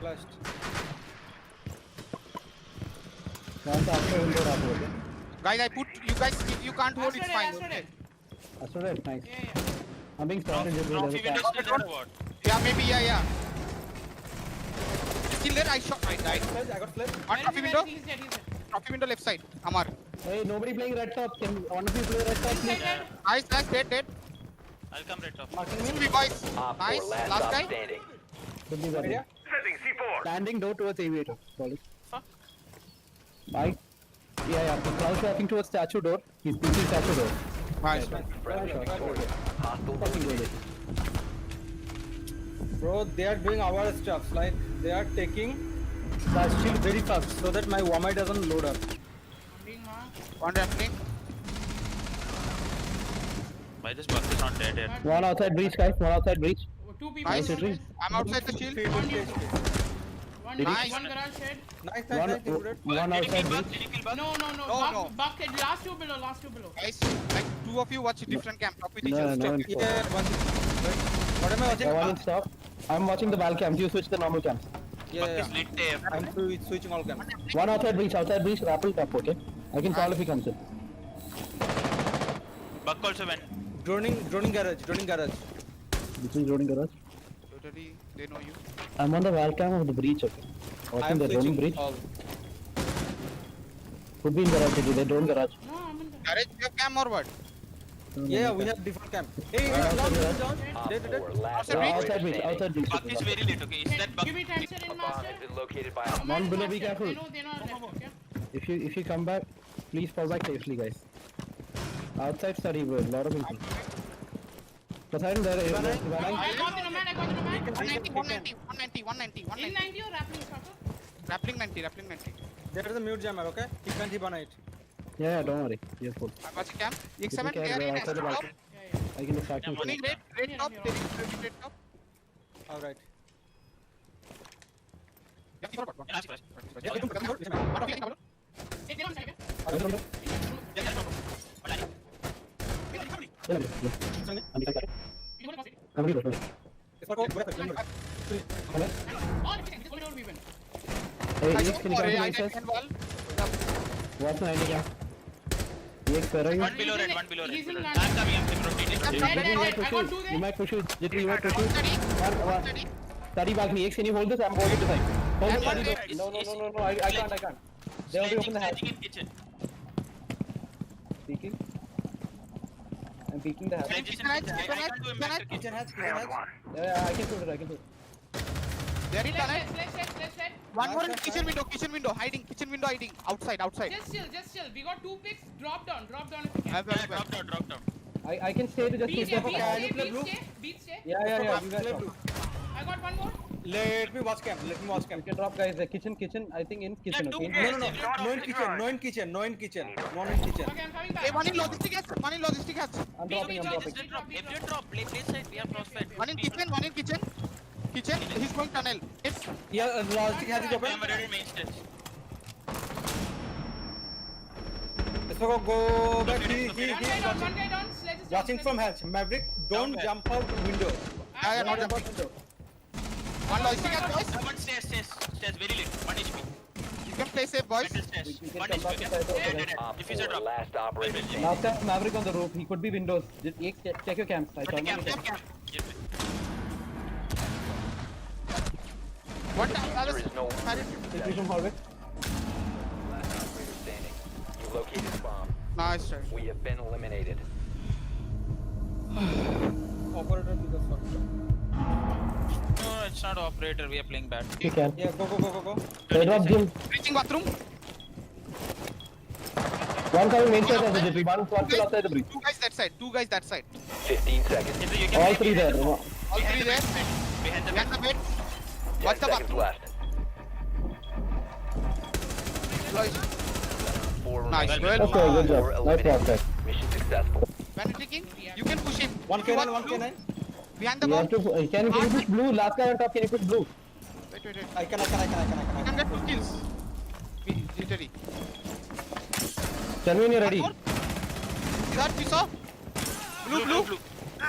Flashed. One after window up okay. Guys, I put you guys. If you can't hold, it's fine. Yesterday. Okay. Astro red, nice. Yeah. I'm being spotted just Trophy with window still there or what? Yeah, maybe. Yeah. Still there. I shot. I died. Flash, I got flashed. On trophy window. He's dead. Trophy window left side. Amar. Hey, nobody playing red top. Can one of you play red top, He's please? dead. Nice. Nice. Dead. I'll come right top. Marking Two me. big boys. Op 4, Nice. last Last stop guy. standing. Could be better. Idea? Standing door towards aviator. Solid. Fuck. Mike. Yeah. The Klaus walking towards statue door. He's pushing statue door. Nice. Friendly victorious. Hostile Fucking eliminated. good. Bro, they are doing our stuff. Like they are taking the shield very fast so that my Wamai doesn't load up. Being marked. One happening. Why this bug is not dead yet? One outside breach, guys. One outside breach. Two people. Nice. on this. I'm outside the shield. One Nice. garage shed. Nice, One, nice, nice. one Did he outside kill bug? breach. Did he kill bug? No. No. Buck. Last two below. Guys, like two of you watch different camp. Talk with each No, other. no, Stop. no. Yeah, one. What am I watching? One in stop. I'm watching the ball cam. You switch the normal cam. Yeah, Bug yeah. is lit AF. I'm switching all cam. One outside breach, rappel top, okay? I can call if he comes in. Bug also went. Droning garage. This is loading garage. Totally, they know you. I'm on the wall cam of the breach, okay? I Watching am the drone switching breach. all. Could be in garage, okay? They drone garage. No, I'm in the. Garage you have cam or what? Yeah, we have different cam. Hey, down. Op Dead. 4, last Outside operator Outside breach, standing. outside breach. Bug is very lit, okay? Is that bug? Give me time, sir, in A bomb has master. been located by One below, be Master. careful. They know left, okay? If you come back, please fall back safely, guys. Outside study, bro. Lot of people. Poseidon there. I got the nomad. 190. In 90 or rappling shot? Rappling 90. There is a mute jammer, okay? He can't hit on it. Yeah, don't worry. You're full. I'm watching camp. X7, Take care, they are bro. in Outside the top. balcony. I can distract you. Yeah, One in red top. There is red top. Alright. Yeah, keep on. Yeah, flash. Yeah, keep on. One of you, Pablo. Hey, they don't side, okay? I don't know. Yeah, that's normal. One line. Yeah, yeah. You go to city. I'm ready, bro. It's not good. All everything. This one door we win. Hey, I X, saw can you come to my I side? can wall. What's the 90 cam? X, where are you? One below red. He's in I'm land. coming. rotating. Dead, Jitri, dead, you might I push got you. two there. You might push you. Jitri, you might push you. Study. One. Study. Study balcony. X, can you hold this? I'm going to side. Hold Yeah, the study door. yeah, No. I can't. They already opened the hatch. Sledging in kitchen. Peeking. I'm peeking the hatch. Sledging in Kitchen kitchen. hatch, I can't do a kitchen master hatch. kitchen. Yeah, I can shoot it. There is tunnel. Let's set. One more in kitchen window. Hiding. Kitchen window hiding. Outside. Just chill. We got two picks. Drop down if you can. Have Yeah, a drop down. I can stay to just Beat keep them. stay. Yeah. We were top. I got one more. Let me watch cam. You can drop, guys. The kitchen. I think in kitchen. two Okay. more. No in kitchen. No in kitchen. Okay, I'm coming back. Hey, one in logistic hatch. I'm Beat, dropping. beat, Just beat. drop. If you drop, play side. We have crossfire. One in kitchen. He's going tunnel. It's Yeah, logistic has it open. I'm ready main stage. Let's go back. He One guy down. Sledge is watching down. from hatch. Maverick, don't Down jump out window. yeah, I not got jumping. One logistic hatch, boys. One stairs, very lit. 1 HP. You can play safe, boys. Middle stairs. We can 1 come back HP. to side door, Yeah, guys. dead. Op If you 4, drop. last operator standing. Last time Maverick on the roof. He could be windows. Just check your camps. I saw him. What? There is no Take you from hallway. last operator standing. You located a bomb. Nice try. We have been eliminated. Operator to the front. No, it's not operator. We are playing bad. You can. Yeah, go. Red drop Jim. Reaching bathroom. One coming main side of the Jitri. One still outside the breach. Two guys that side. 15 seconds. You can All play three there. All behind three the there. bed. Behind the Behind bed. the bed. 10 Watch the seconds bathroom. left. Guys, 4 Nice, remaining. well. Okay, good Four job. Nice eliminated. job, guys. Mission successful. when you're taking, you can push him. 1K9, You want 1K9. Behind the You bomb. have to. Can you push blue? Last guy on top. Can you push blue? Wait. I can. You can get 2 kills. Literally. Tell me when you're ready. Siddharth, you saw?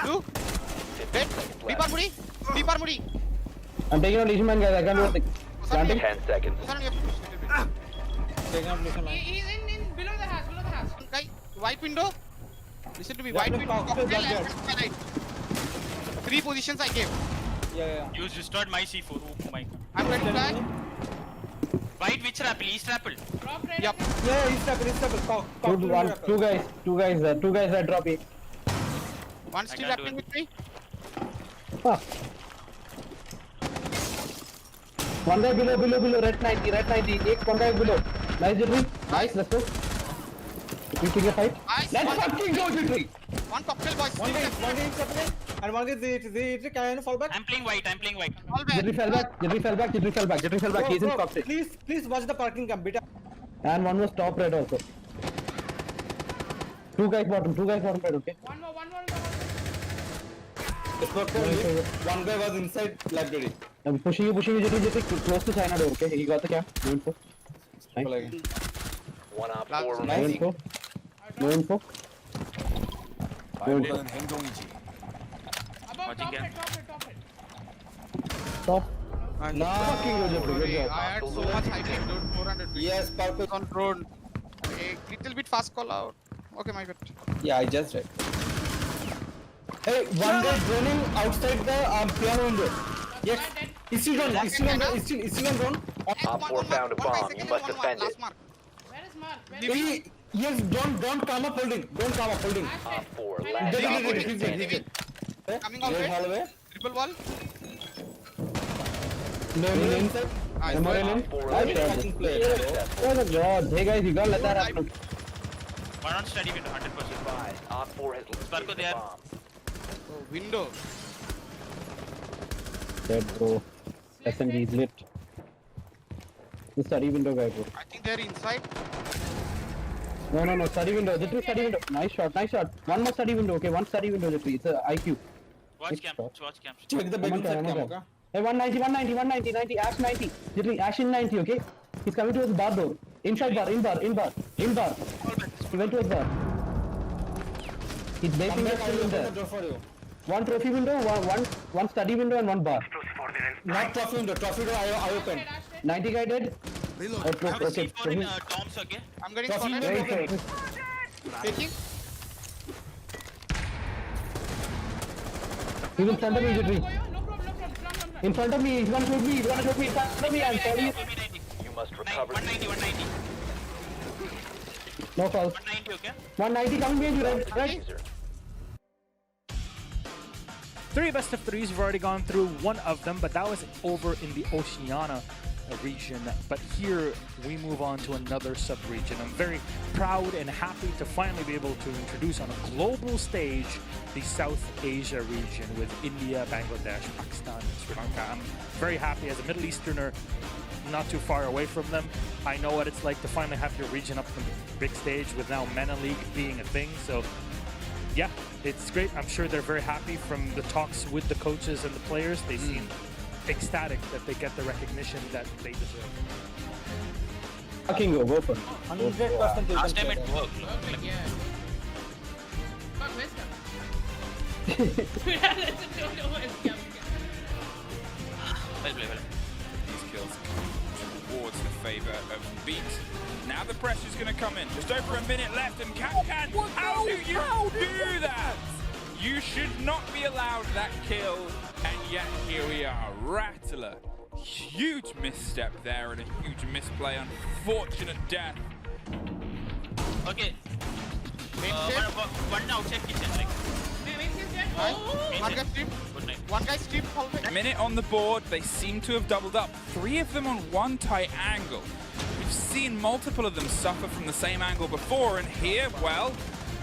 Blue. Dead. Deep armory. I'm taking out Legion man, guys. I can't do anything. Planting. 10 seconds. Hasan, you have to push a little bit. Taking up mission line. He's in below the hatch, below the hatch. One guy, white window. Listen to me, Yeah, white no, window. cocktail Cocktail back and my right. 3 positions I gave. Yeah. You destroyed my C4. Oh my god. I'm ready to fly. White which rappel? East rappel. Drop right Yep. up. Yeah, he's stuck. Two guys are dropping. One still can't do rapping it. with me. Ah. One guy below, red 90, one guy below. Nice, Jittery. Nice, let's go. We take a fight. Nice. Let's One- fucking go, Jittery. One cocktail, boys. One guy is separate, and one guy is can I fall back? I'm playing white. All back. Jittery fell back. He's in cocktail. Please watch the parking cam, beta. And one was top red also. Two guys bottom red, okay? One more. One guy was inside library. I'm pushing you, Jittery, close to China door, okay? He got the cam. No info. Nice. One op Last- 4 No remaining. info. No info. Above, Watching top cam. it. Stop. No. Fucking good job, good job. I had so much high ping, dude. 400 ping. Yes, purple. On drone. A little bit fast call out. Okay, my bad. Yeah, I just read. Hey, one guy droning outside the piano window. Yes, he's still on drone. Op 4 found a bomb. You must defend it. Last mark. Where is Mark? Where is Yes, don't come up holding. Don't come up holding. Op 4 Where last is Get operator it, standing. Coming all way. Hallway. Triple wall. No, inside. Nice. Am I Good. in? Op 4 Nice eliminated. shot. Successful. Oh my god. Hey guys, you gotta let that happen. One on steady window. 100%. Advised, Op 4 has Sparko located the there. bomb. Oh, window. Dead bro. SMG is lit. The study window guy bro. I think they're inside. No, study window. Jittery study window. Nice shot. One more study window, okay? One study window, Jittery. It's a IQ. Watch cam. Watch cam. Check the bedroom set cam, okay? Hey, 190, Ash 90. Jittery, Ash in 90, okay? He's coming towards bar door. Inside bar, in bar. He went towards bar. He's Come basing back, us I still will in open the there. door for you. One trophy window, one study window, and one bar. Not trophy window. Trophy door I open. 90 guy dead. I have a Okay, C4 in Toms, okay? I'm getting Trophy spotted. window. Right. Taking. He's in front of me, Jittery. No problem. Come. In front of me, he's gonna shoot me, in front of me, I'm sorry. You must recover. 190. No falls. 190, okay? 190 coming behind you, right? User. 3 best of 3s. We've already gone through one of them, but that was over in the Oceania region. But here we move on to another sub-region. I'm very proud and happy to finally be able to introduce on a global stage the South Asia region with India, Bangladesh, Pakistan, and Sri Lanka. I'm very happy as a Middle Easterner, not too far away from them. I know what it's like to finally have your region up on the big stage with now MENA League being a thing. So yeah, it's great. I'm sure they're very happy from the talks with the coaches and the players. They seem ecstatic that they get the recognition that they deserve. Fucking go for it. 100% you Last can time play. it worked. Perfect, yeah. God, where's that? Don't know where's Cam. Well played. These kills towards the favour of Beat. Now the pressure's going to come in. Just over a minute left, and Kapkan, how do you do that? You should not be allowed that kill, and yet here we are. Rattler, huge misstep there and a huge misplay. Unfortunate death. Okay. Main safe. One outside kitchen, like. Wait, he's dead. Nice. Oh! One guy strip. Good night. One guy strip. Hallway. Minute on the board, they seem to have doubled up. 3 of them on one tight angle. We've seen multiple of them suffer from the same angle before, and here, well,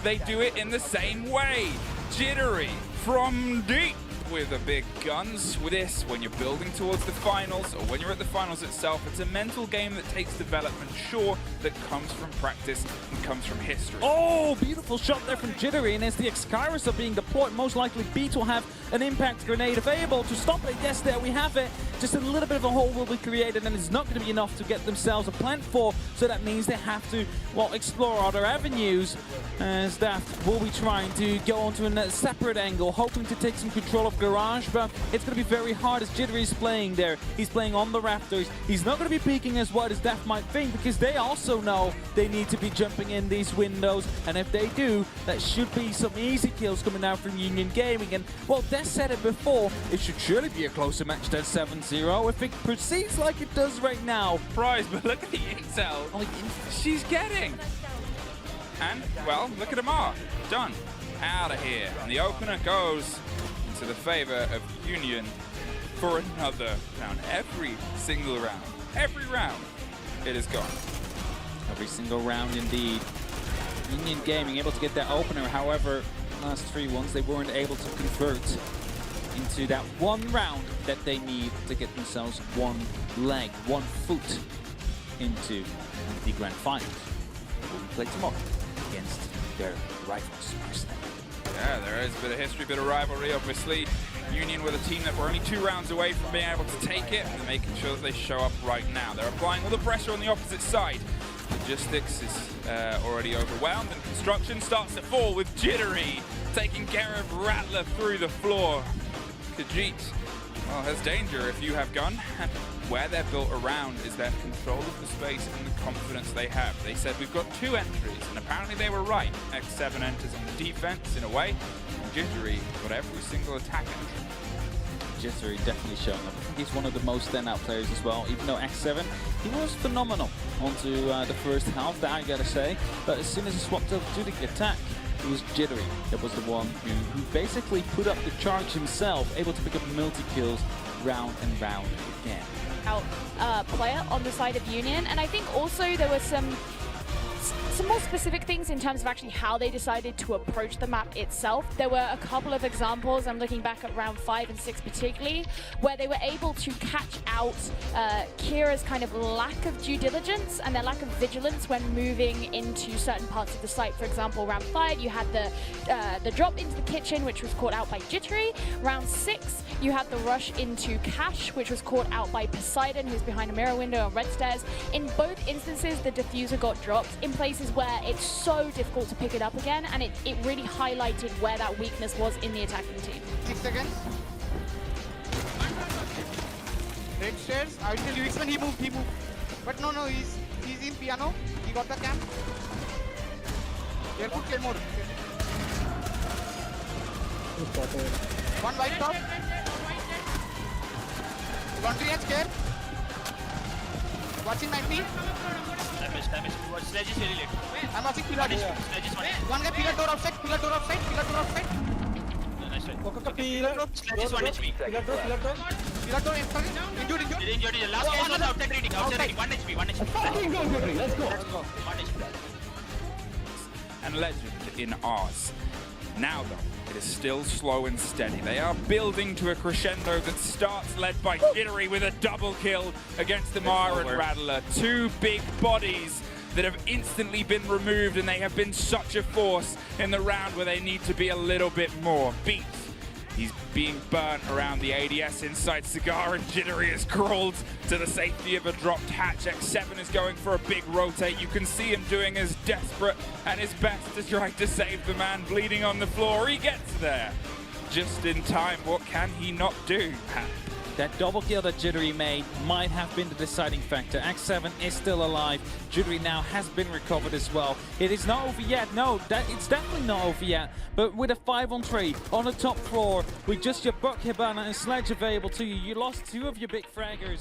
they do it in the same way. Jittery from deep with the big guns. With this, when you're building towards the finals, or when you're at the finals itself, it's a mental game that takes development, sure, that comes from practice and comes from history. Oh, beautiful shot there from Jittery, and as the Excaliburs are being deployed, most likely Beat will have an impact grenade available to stop it. Yes, there we have it. Just a little bit of a hole will be created, and it's not going to be enough to get themselves a plant for, so that means they have to, well, explore other avenues, as Daft will be trying to go onto a separate angle, hoping to take some control of garage, but it's going to be very hard as Jittery is playing there. He's playing on the rafters. He's not going to be peeking as wide as Def might think, because they also know they need to be jumping in these windows, and if they do, that should be some easy kills coming out from Union Gaming. And, well, Des said it before, it should surely be a closer match than 7-0 if it proceeds like it does right now. Surprise, but look at the intel she's getting. And, well, look at Amar. Done. Out of here. And the opener goes into the favor of Union for another round. Every single round. Every round, it is gone. Every single round indeed. Union Gaming able to get that opener, however, last 3 ones they weren't able to convert into that one round that they need to get themselves one leg, one foot into the grand finals. Will be played tomorrow against their rivals, Arsenal. Yeah, there is a bit of history, a bit of rivalry, obviously. Union with a team that were only 2 rounds away from being able to take it, and they're making sure that they show up right now. They're applying all the pressure on the opposite side. Logistics is already overwhelmed, and construction starts to fall with Jittery taking care of Rattler through the floor. Khajiit, well, has danger if you have gun. And where they're built around is their control of the space and the confidence they have. They said we've got 2 entries, and apparently they were right. X7 enters on the defense in a way, and Jittery got every single attack entry. Jittery definitely showing up. I think he's one of the most standout players as well, even though X7, he was phenomenal onto the first half, that I gotta say. But as soon as he swapped over to the attack, it was Jittery that was the one who basically put up the charge himself, able to pick up multi-kills round and round again. Player on the side of Union, and I think also there were some more specific things in terms of actually how they decided to approach the map itself. There were a couple of examples, I'm looking back at round 5 and 6 particularly, where they were able to catch out Kira's kind of lack of due diligence and their lack of vigilance when moving into certain parts of the site. For example, round 5 you had the drop into the kitchen, which was caught out by Jittery. Round 6 you had the rush into Cash, which was caught out by Poseidon, who's behind a mirror window on red stairs. In both instances, the diffuser got dropped in places where it's so difficult to pick it up again, and it really highlighted where that weakness was in the attacking team. 6 seconds. Red stairs. I will tell you, X-Men, he moved. But no, he's in piano. He got the camp. Careful, Claymore. One white top. Laundry edge care. Watching 90. Damage. Sledge is really late. I'm watching pillar. Sledge is One guy pillar door outside. Pillar door outside. Nice try. Sledge is 1 HP. Pillar door inside. Injured. Last guy was outside reading. 1 HP. Fucking go, Jittery, let's go. 1 HP. And Legend in Oz. Now though, it is still slow and steady. They are building to a crescendo that starts led by Jittery with a double kill against Amar and Rattler. 2 big bodies that have instantly been removed, and they have been such a force in the round where they need to be a little bit more. Beat. He's being burnt around the ADS inside Cigar, and Jittery has crawled to the safety of a dropped hatch. X7 is going for a big rotate. You can see him doing his desperate and his best to try to save the man bleeding on the floor. He gets there just in time. What can he not do? That double kill that Jittery made might have been the deciding factor. X7 is still alive. Jittery now has been recovered as well. It is not over yet. No, it's definitely not over yet. But with a 5-on-3 on the top floor, with just your Buck Hibana and Sledge available to you, you lost 2 of your big fraggers.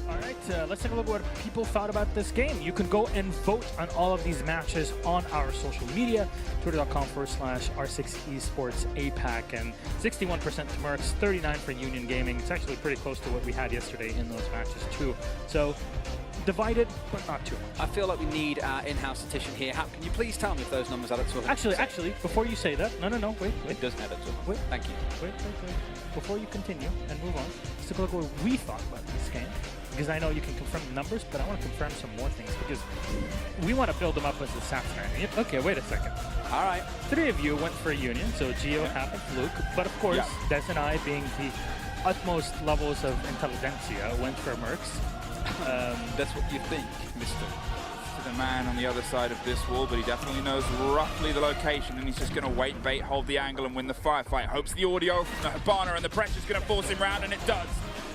Alright, let's take a look at what people thought about this game. You can go and vote on all of these matches on our social media, twitter.com/R6esports APAC, and 61% to Mercs, 39% for Union Gaming. It's actually pretty close to what we had yesterday in those matches too. So, divided, but not too much. I feel like we need our in-house statistician here. Can you please tell me if those numbers add up to 100%? Actually, before you say that, no, wait. It doesn't add up to 100%. Wait. Thank you. Wait. Before you continue and move on, let's take a look at what we thought about this game. Because I know you can confirm the numbers, but I want to confirm some more things, because we want to build them up as a Sapphire. Okay, wait a second. All right. 3 of you went for a Union, so Gio, Hap, and Luke. But of course, Des and I, being the utmost levels of intelligentsia, went for Mercs. That's what you think, mister. to the man on the other side of this wall, but he definitely knows roughly the location, and he's just going to wait, bait, hold the angle, and win the firefight. Hopes the audio from the Hibana and the pressure's going to force him round, and it does.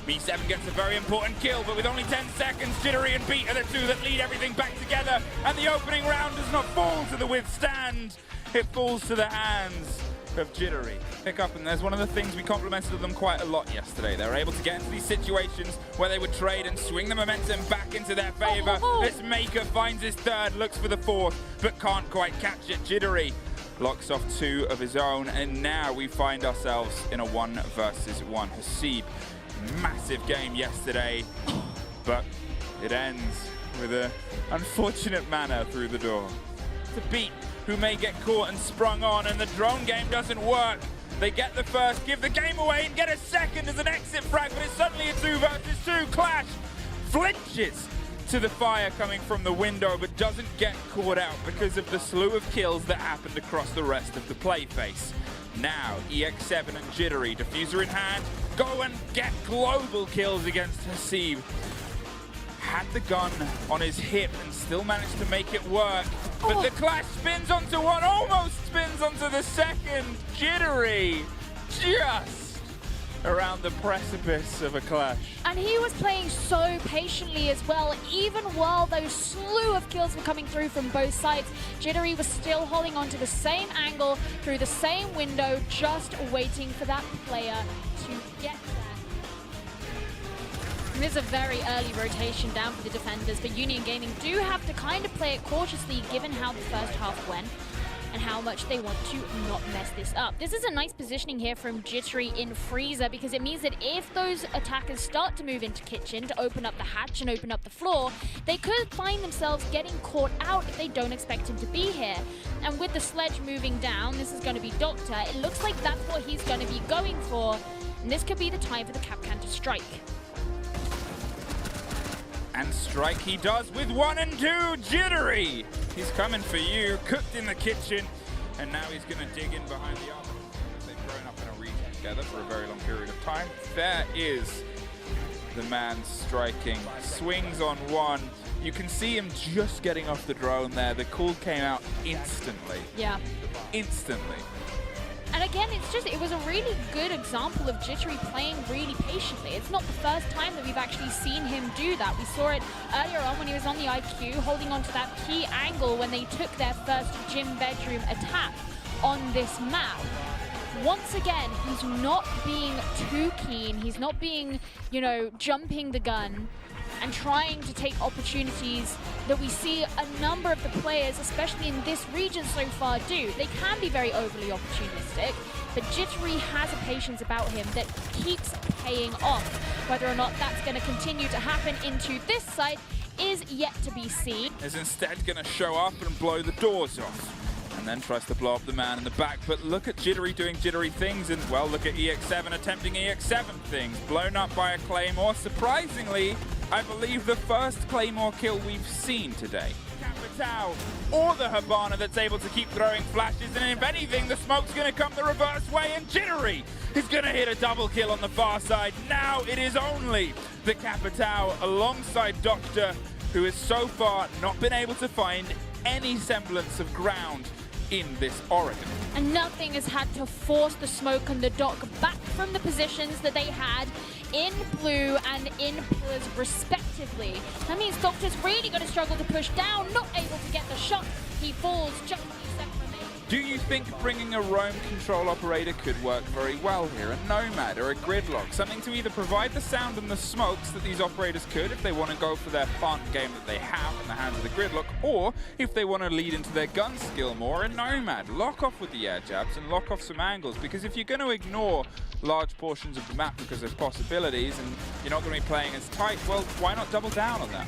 B7 gets a very important kill, but with only 10 seconds, Jittery and Beat are the two that lead everything back together, and the opening round does not fall to the withstand. It falls to the hands of Jittery. Pick up, and there's one of the things we complimented them quite a lot yesterday. They were able to get into these situations where they would trade and swing the momentum back into their favor. This Maker finds his third, looks for the fourth, but can't quite catch it. Jittery locks off 2 of his own, and now we find ourselves in a 1 versus 1. Hasib, massive game yesterday, but it ends with an unfortunate manner through the door. To Beat, who may get caught and sprung on, and the drone game doesn't work. They get the first, give the game away, and get a second as an exit frag, but it's suddenly a 2 versus 2 clash. Flinches to the fire coming from the window, but doesn't get caught out because of the slew of kills that happened across the rest of the play face. Now, EX7 and Jittery, diffuser in hand, go and get global kills against Hasib. Had the gun on his hip and still managed to make it work. But the clash spins onto one, almost spins onto the second. Jittery just around the precipice of a clash. And he was playing so patiently as well, even while those slew of kills were coming through from both sides. Jittery was still holding on to the same angle through the same window, just waiting for that player to get there. This is a very early rotation down for the defenders, but Union Gaming do have to kind of play it cautiously given how the first half went and how much they want to not mess this up. This is a nice positioning here from Jittery in Freezer, because it means that if those attackers start to move into Kitchen to open up the hatch and open up the floor, they could find themselves getting caught out if they don't expect him to be here. And with the sledge moving down, this is going to be Doctor. It looks like that's what he's going to be going for, and this could be the time for the Kapkan to strike. And strike he does with 1 and 2, Jittery! He's coming for you, cooked in the kitchen, and now he's going to dig in behind the armor. They've grown up in a region together for a very long period of time. There is the man striking, swings on 1. You can see him just getting off the drone there. The call came out instantly. Yeah. Instantly. And again, it was a really good example of Jittery playing really patiently. It's not the first time that we've actually seen him do that. We saw it earlier on when he was on the IQ, holding on to that key angle when they took their first gym bedroom attack on this map. Once again, he's not being too keen. He's not being, jumping the gun and trying to take opportunities that we see a number of the players, especially in this region so far, do. They can be very overly opportunistic, but Jittery has a patience about him that keeps paying off. Whether or not that's going to continue to happen into this site is yet to be seen. Is instead going to show up and blow the doors off, and then tries to blow up the man in the back. But look at Jittery doing Jittery things, and well, look at EX7 attempting EX7 things. Blown up by a Claymore. Surprisingly, I believe the first Claymore kill we've seen today. Capitao or the Hibana that's able to keep throwing flashes, and if anything, the smoke's going to come the reverse way, and Jittery is going to hit a double kill on the far side. Now it is only the Capitao alongside Doctor, who has so far not been able to find any semblance of ground in this Oregon. And nothing has had to force the smoke and the dock back from the positions that they had in blue and in pillars respectively. That means Doctor's really going to struggle to push down, not able to get the shot. He falls just a few seconds remaining. Do you think bringing a roam control operator could work very well here? A Nomad or a Gridlock? Something to either provide the sound and the smokes that these operators could if they want to go for their fun game that they have in the hands of the Gridlock, or if they want to lead into their gun skill more, a Nomad. Lock off with the air jabs and lock off some angles, because if you're going to ignore large portions of the map because of possibilities and you're not going to be playing as tight, well, why not double down on that?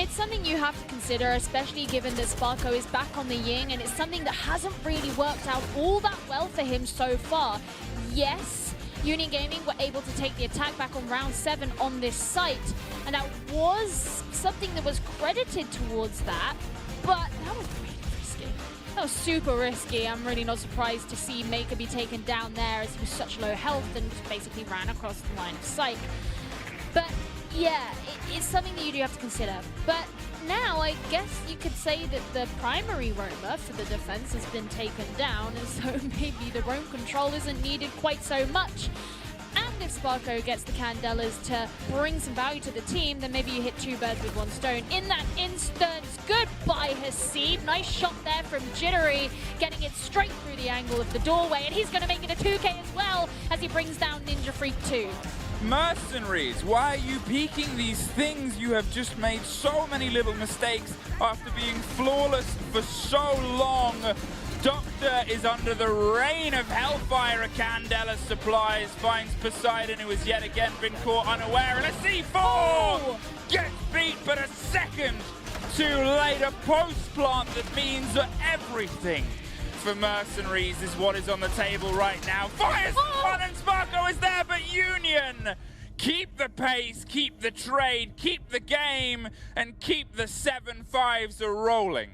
It's something you have to consider, especially given that Sparko is back on the Ying, and it's something that hasn't really worked out all that well for him so far. Yes, Union Gaming were able to take the attack back on round 7 on this site, and that was something that was credited towards that, but that was really risky. That was super risky. I'm really not surprised to see Maker be taken down there, as he was such low health and basically ran across the line of sight. But yeah, it's something that you do have to consider. But now I guess you could say that the primary roamer for the defense has been taken down, and so maybe the roam control isn't needed quite so much. And if Sparko gets the Candelas to bring some value to the team, then maybe you hit two birds with one stone. In that instance, goodbye Hasib. Nice shot there from Jittery, getting it straight through the angle of the doorway, and he's going to make it a 2K as well as he brings down Ninja Freak 2. Mercenaries, why are you peeking these things? You have just made so many little mistakes after being flawless for so long. Doctor is under the rain of Hellfire. A Candela supplies, finds Poseidon, who has yet again been caught unaware, and a C4 gets beat, but a second too late. A post plant that means everything for Mercenaries is what is on the table right now. Fires one, and Sparko is there, but Union keep the pace, keep the trade, keep the game, and keep the 7-5s rolling.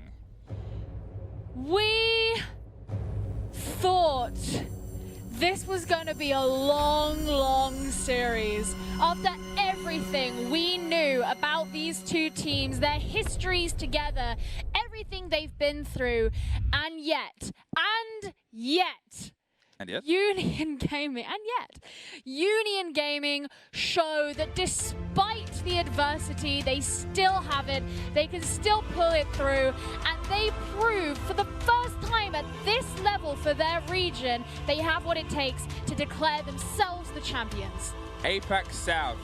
We thought this was going to be a long, long series. After everything we knew about these two teams, their histories together, everything they've been through, and yet, Union Gaming show that despite the adversity, they still have it, they can still pull it through, and they prove for the first time at this level for their region, they have what it takes to declare themselves the champions. Apex South